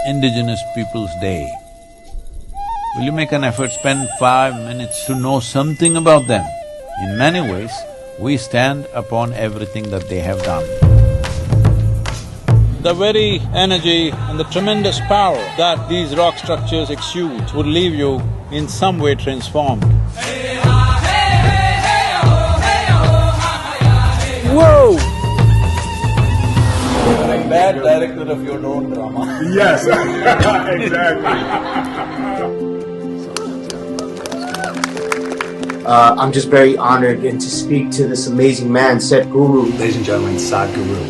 indigenous people's day, will you make an effort, spend 5 minutes to know something about them? In many ways, we stand upon everything that they have done. The very energy and the tremendous power that these rock structures exude would leave you in some way transformed. Whoa! You're a bad director of your own drama. Yes, exactly. I'm just very honored and to speak to this amazing man, Sadhguru. Ladies and gentlemen, Sadhguru.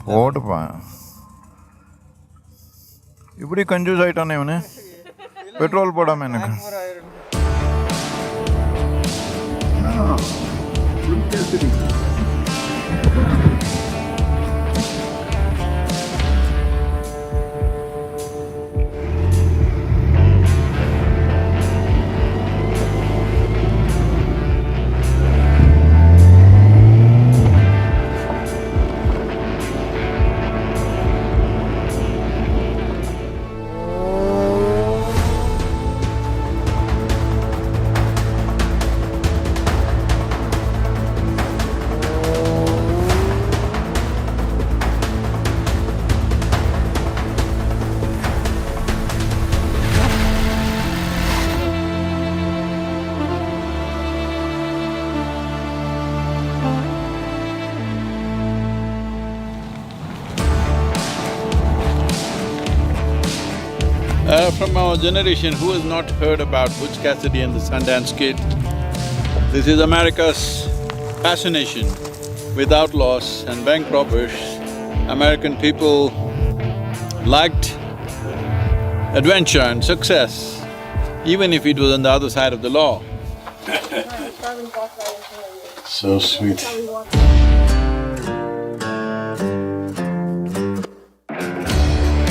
போடுப்பா இப்படி confuse ஆயிட்டானே இவனு petrol போடாம எனக்கு From our generation, who has not heard about Butch Cassidy and the Sundance Kid? This is America's fascination with outlaws and bank robbers. American people liked adventure and success, even if it was on the other side of the law. So sweet.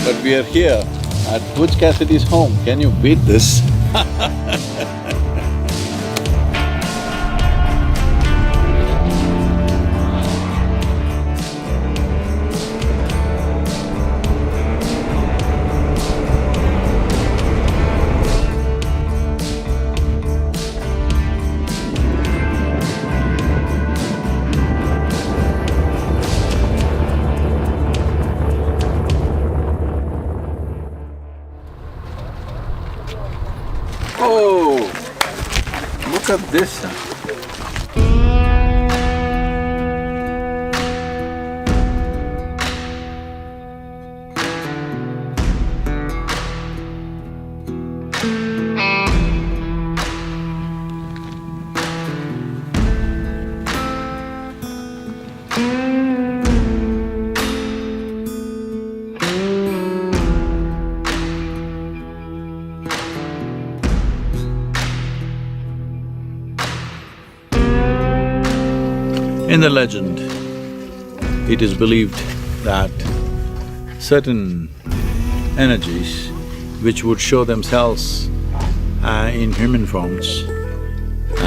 But we are here at Butch Cassidy's home. Can you beat this? Oh, look at this. In the legend, it is believed that certain energies which would show themselves in human forms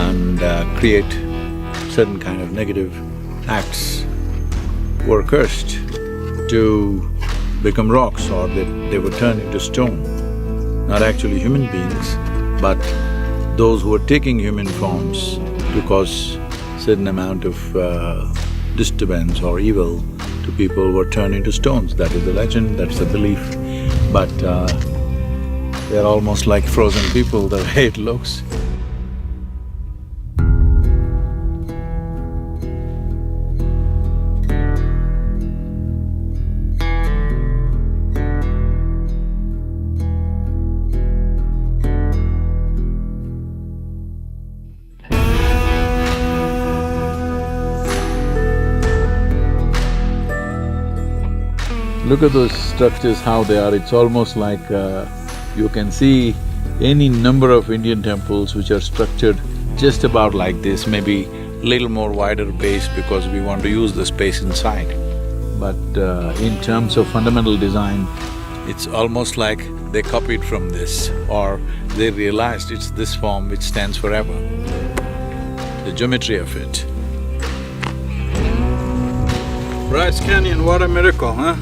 and create certain kind of negative acts were cursed to become rocks, or they were turned into stone. Not actually human beings, but those who were taking human forms to cause certain amount of disturbance or evil to people were turned into stones. That is the legend, that's the belief. But they're almost like frozen people, the way it looks. Look at those structures, how they are. It's almost like you can see any number of Indian temples which are structured just about like this, maybe little more wider base because we want to use the space inside. But in terms of fundamental design, it's almost like they copied from this, or they realized it's this form which stands forever. the geometry of it. Bryce Canyon, what a miracle, huh?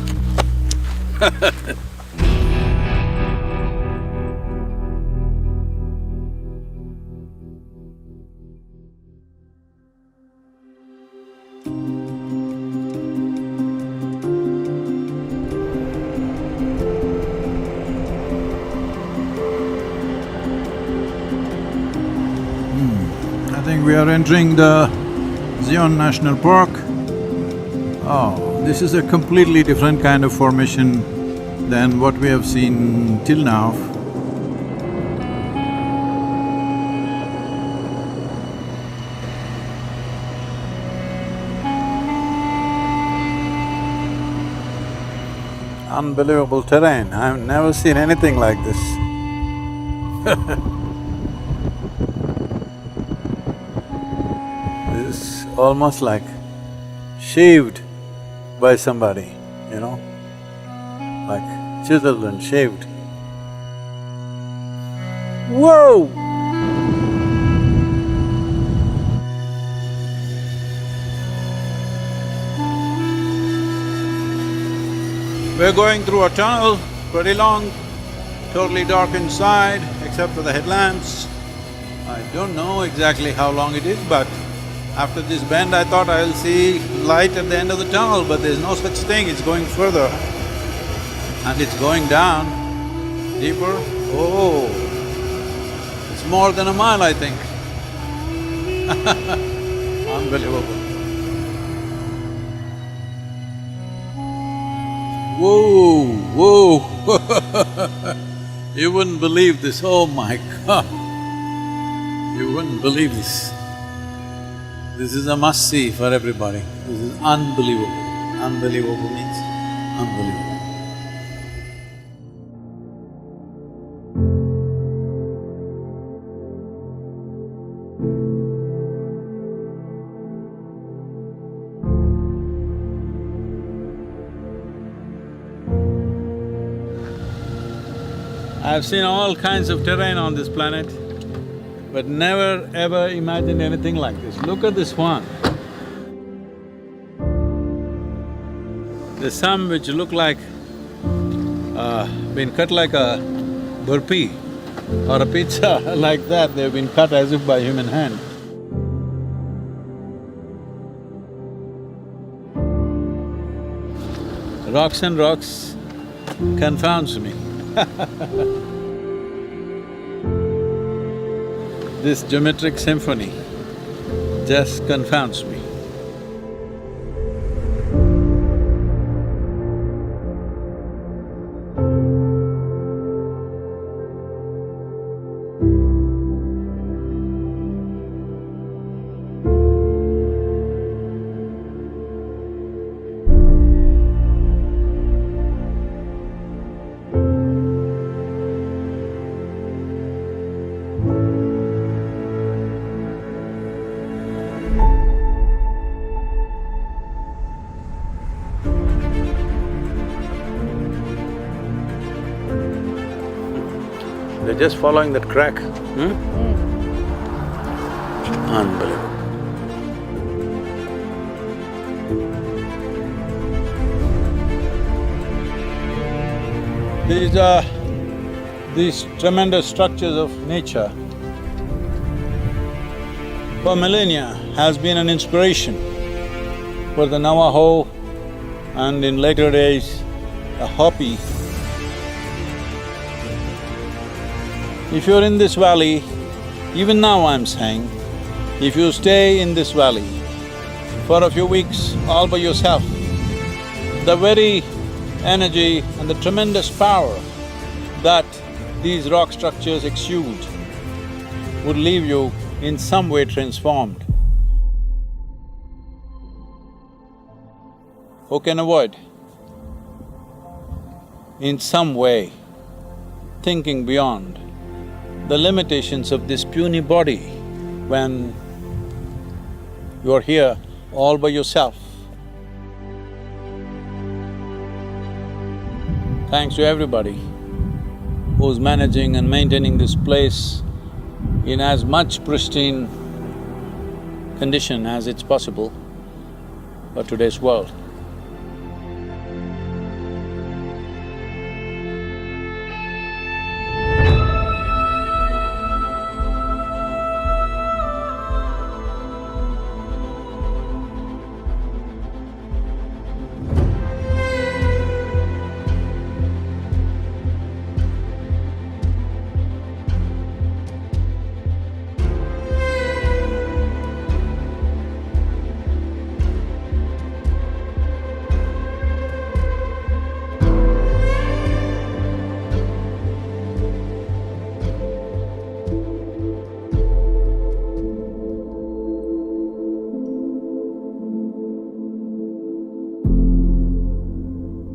I think we are entering the Zion National Park. Oh, this is a completely different kind of formation than what we have seen till now. Unbelievable terrain, I've never seen anything like this. This is almost like shaved by somebody, you know, like chiseled and shaved. Whoa! We're going through a tunnel, pretty long, totally dark inside, except for the headlamps. I don't know exactly how long it is, but after this bend I thought I'll see light at the end of the tunnel, but there's no such thing, it's going further. And it's going down deeper. Oh, it's more than a mile, I think. Unbelievable. Whoa, whoa. You wouldn't believe this, oh my God. You wouldn't believe this. This is a must-see for everybody. This is unbelievable. Unbelievable means unbelievable. I've seen all kinds of terrain on this planet, but never ever imagined anything like this. Look at this one. There's some which look like been cut like a burpee or a pizza like that, they've been cut as if by human hand. Rocks and rocks confounds me. This geometric symphony just confounds me. They're just following that crack, Unbelievable. These tremendous structures of nature for millennia has been an inspiration for the Navajo and in later days, the Hopi. If you're in this valley, even now I'm saying, if you stay in this valley for a few weeks all by yourself, the very energy and the tremendous power that these rock structures exude would leave you in some way transformed. Who can avoid? In some way, thinking beyond the limitations of this puny body when you're here all by yourself. Thanks to everybody who's managing and maintaining this place in as much pristine condition as it's possible for today's world.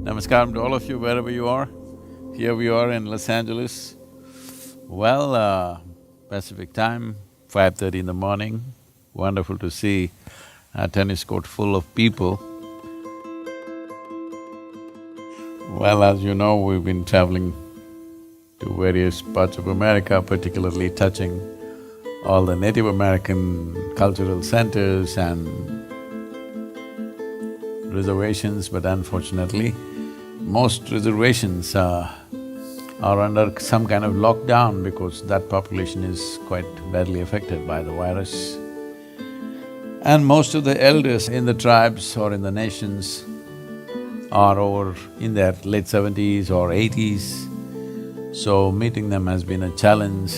Namaskaram to all of you wherever you are. Here we are in Los Angeles. Well, Pacific time, 5:30 in the morning. Wonderful to see a tennis court full of people. Well, as you know, we've been traveling to various parts of America, particularly touching all the Native American cultural centers and reservations, but unfortunately, most reservations are under some kind of lockdown because that population is quite badly affected by the virus. And most of the elders in the tribes or in the nations are over in their late 70s or 80s, so meeting them has been a challenge.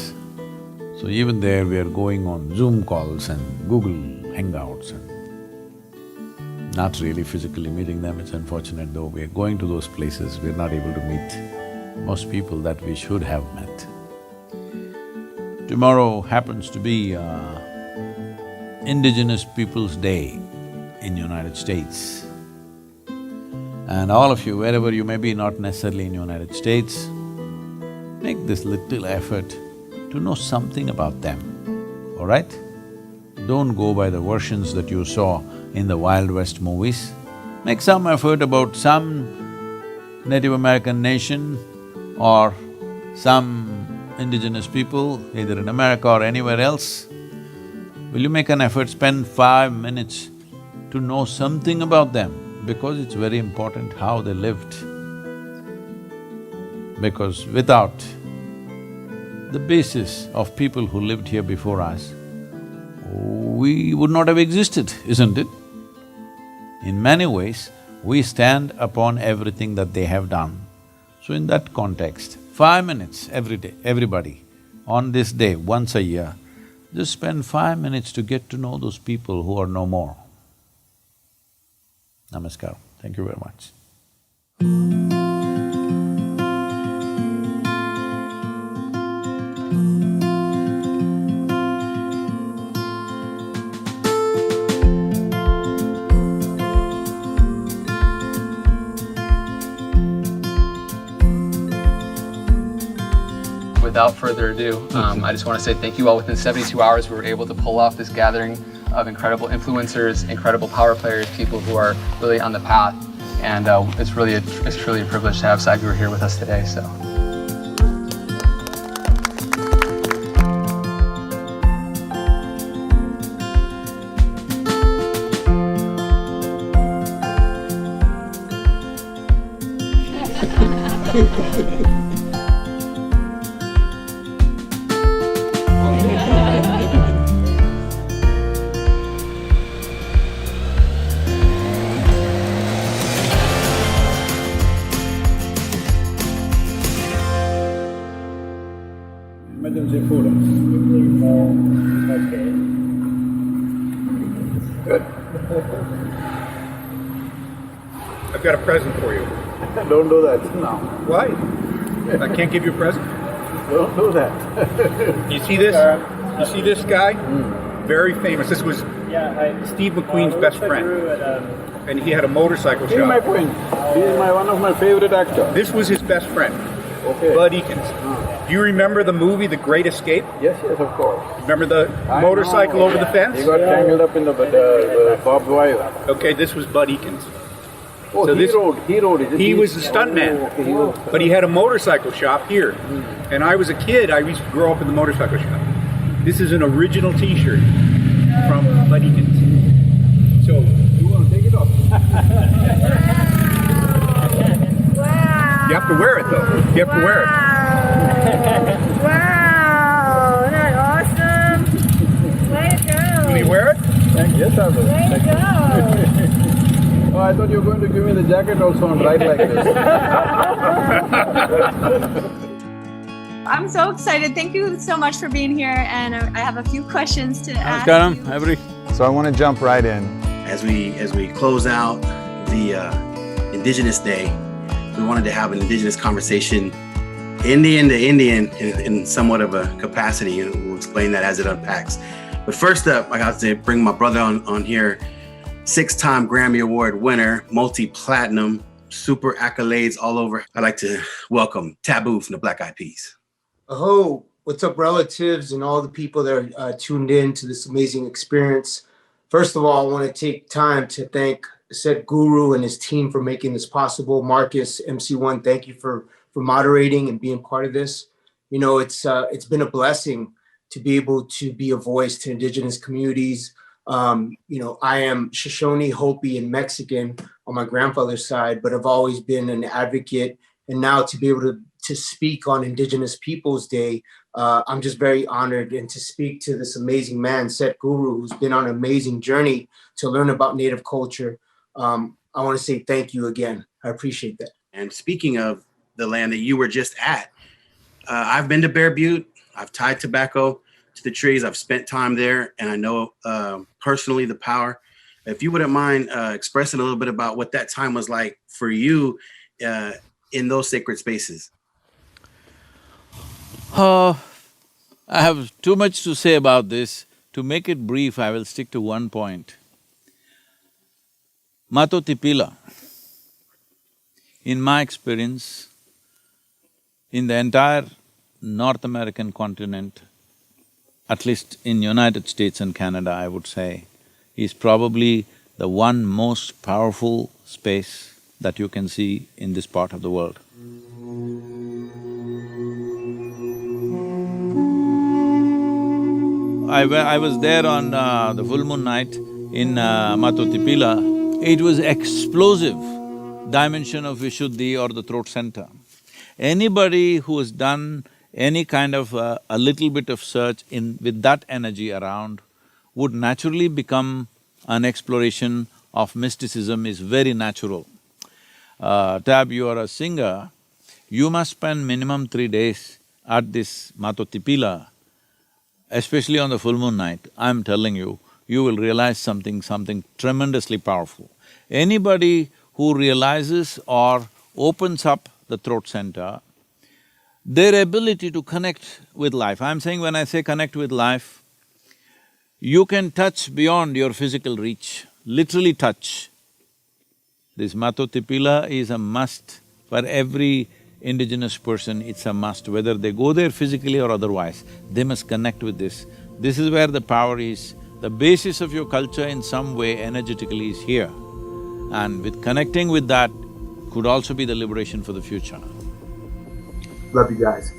So even there we are going on Zoom calls and Google Hangouts and not really physically meeting them. It's unfortunate though, we are going to those places, we're not able to meet most people that we should have met. Tomorrow happens to be Indigenous Peoples' Day in United States. And all of you, wherever you may be, not necessarily in United States, make this little effort to know something about them, all right? Don't go by the versions that you saw in the Wild West movies. Make some effort about some Native American nation or some indigenous people, either in America or anywhere else. Will you make an effort, spend 5 minutes to know something about them? Because it's very important how they lived. Because without the basis of people who lived here before us, we would not have existed, isn't it? In many ways, we stand upon everything that they have done. So in that context, 5 minutes every day, everybody, on this day, once a year, just spend 5 minutes to get to know those people who are no more. Namaskar. Thank you very much. Without further ado, I just want to say thank you all. Within 72 hours, we were able to pull off this gathering of incredible influencers, incredible power players, people who are really on the path. And it's truly a privilege to have Sadhguru here with us today, so. Emergency photos. Okay. Good. I've got a present for you. Don't do that now. Why? I can't give you a present? Don't do that. You see this? You see this guy? Very famous. This was Steve McQueen's best friend. And he had a motorcycle He's my shop. friend. He is one of my favorite actors. This was his best friend, Okay. Bud Eakins. Do you remember the movie The Great Escape? Yes, of course. Remember the motorcycle over the fence? He got tangled up in the barbed wire. Okay, this was Bud Eakins. Oh, So he this- rode it. He was a stuntman. Okay, he was. But he had a motorcycle shop here. And I was a kid, I used to grow up in the motorcycle shop. This is an original t-shirt. from Ladikins. So, you want to take it off? Wow. You have to wear it though. You have to wear it. Wow, isn't that awesome? Way to go. Will you wear it? Yes, I will. Way to go. Oh, I thought you were going to give me the jacket also and ride like this. I'm so excited. Thank you so much for being here, and I have a few questions to ask. Namaskaram, every. So I want to jump right in. As we close out the Indigenous Day, we wanted to have an Indigenous conversation, Indian to Indian, in somewhat of a capacity, and we'll explain that as it unpacks. But first up, I got to bring my brother on here, 6-time Grammy Award winner, multi-platinum, super accolades all over. I'd like to welcome Taboo from the Black Eyed Peas. Oh, what's up, relatives and all the people that are tuned in to this amazing experience. First of all, I want to take time to thank Sadhguru and his team for making this possible. Marcus, MC1, thank you for moderating and being part of this. You know, it's been a blessing to be able to be a voice to Indigenous communities. You know, I am Shoshone, Hopi, and Mexican on my grandfather's side, but I've always been an advocate. And now to be able to speak on Indigenous Peoples Day, I'm just very honored, and to speak to this amazing man, Sadhguru, who's been on an amazing journey to learn about Native culture. I want to say thank you again. I appreciate that. And speaking of the land that you were just at, I've been to Bear Butte. I've tied tobacco to the trees. I've spent time there, and I know personally the power. If you wouldn't mind expressing a little bit about what that time was like for you in those sacred spaces. I have too much to say about this. To make it brief, I will stick to one point. Matotipila, in my experience, in the entire North American continent, at least in United States and Canada, I would say, is probably the one most powerful space that you can see in this part of the world. I was there on the full moon night in Matotipila. It was explosive dimension of Vishuddhi or the throat center. Anybody who has done any kind of a little bit of search with that energy around would naturally become an exploration of mysticism is very natural. Tab, you are a singer, you must spend minimum 3 days at this Matotipila, especially on the full moon night. I'm telling you, you will realize something tremendously powerful. Anybody who realizes or opens up the throat center, their ability to connect with life. I'm saying when I say connect with life, you can touch beyond your physical reach, literally touch. This Matotipila is a must for every indigenous person, it's a must. Whether they go there physically or otherwise, they must connect with this. This is where the power is. The basis of your culture in some way energetically is here. And with connecting with that could also be the liberation for the future. Love you guys.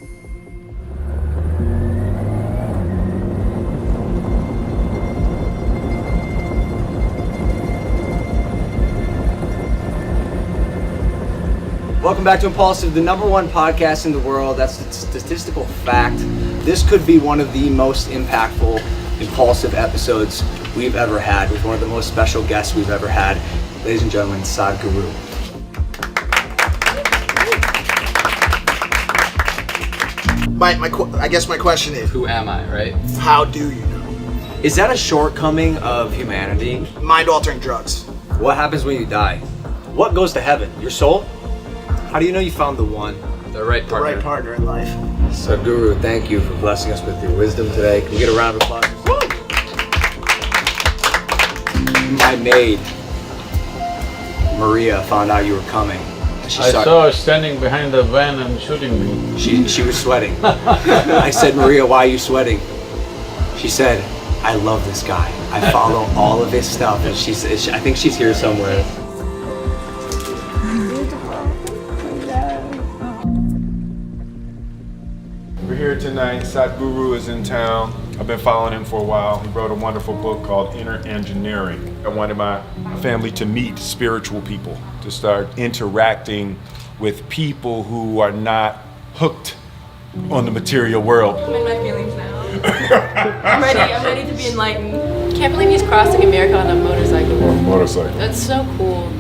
Welcome back to Impulsive, the #1 podcast in the world. That's a statistical fact. This could be one of the most impactful Impulsive episodes we've ever had, with one of the most special guests we've ever had. Ladies and gentlemen, Sadhguru. I guess my question is, Who am I, right? how do you know? Is that a shortcoming of humanity? Mind-altering drugs. What happens when you die? What goes to heaven? Your soul? How do you know you found the one? The right The partner. right partner in life. Sadhguru, thank you for blessing us with your wisdom today. Can we get a round of applause? My maid, Maria, found out you were coming. I saw her standing behind the van and shooting me. She was sweating. I said, Maria, why are you sweating? She said, I love this guy. I follow all of his stuff. And I think she's here somewhere. We're here tonight. Sadhguru is in town. I've been following him for a while. He wrote a wonderful book called Inner Engineering. I wanted my family to meet spiritual people, to start interacting with people who are not hooked on the material world. I'm in my feelings now. I'm ready to be enlightened. Can't believe he's crossing America on a motorcycle. That's so cool.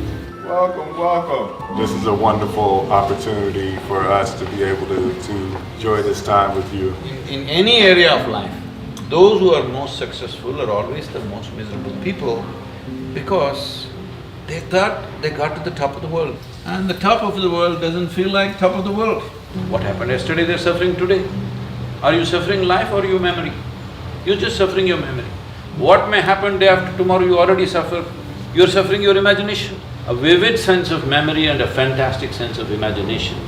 Welcome, welcome. This is a wonderful opportunity for us to be able to enjoy this time with you. In any area of life, those who are most successful are always the most miserable people because they thought they got to the top of the world. And the top of the world doesn't feel like top of the world. What happened yesterday, they're suffering today. Are you suffering life or your memory? You're just suffering your memory. What may happen day after tomorrow, you already suffer. You're suffering your imagination. A vivid sense of memory and a fantastic sense of imagination.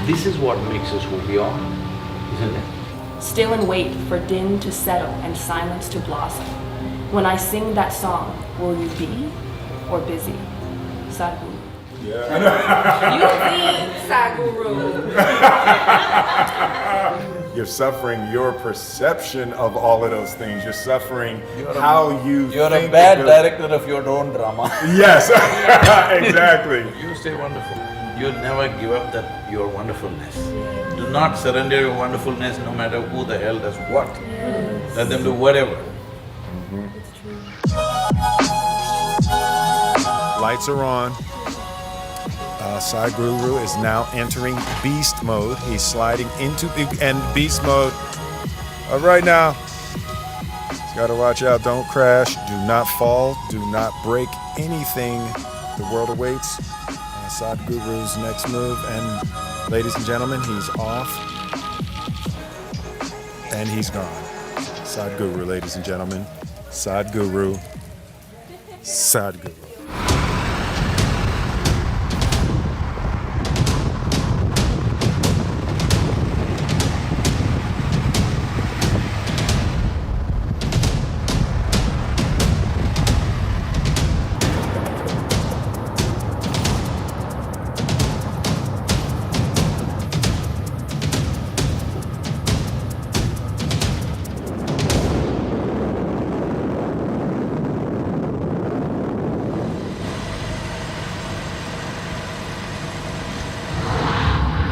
This is what makes us who we are, isn't it? Still and wait for din to settle and silence to blossom. When I sing that song, will you be or busy? Sadhguru. Yeah. You be Sadhguru. You're suffering your perception of all of those things. You're suffering how you You're think a bad of director of your own drama. Yes, exactly. You stay wonderful. You never give up that your wonderfulness. Do not surrender your wonderfulness no matter who the hell does what. Let them do whatever. Lights are on. Sadhguru is now entering beast mode. He's sliding into beast mode. Right now, he's got to watch out. Don't crash. Do not fall. Do not break anything. The world awaits Sadhguru's next move. And ladies and gentlemen, he's off. And he's gone. Sadhguru, ladies and gentlemen. Sadhguru. Sadhguru.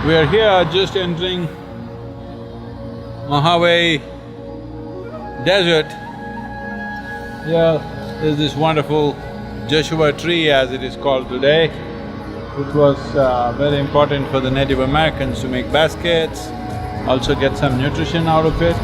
We are here just entering Mojave Desert. Here is this wonderful Joshua tree, as it is called today. It was very important for the Native Americans to make baskets, also get some nutrition out of it.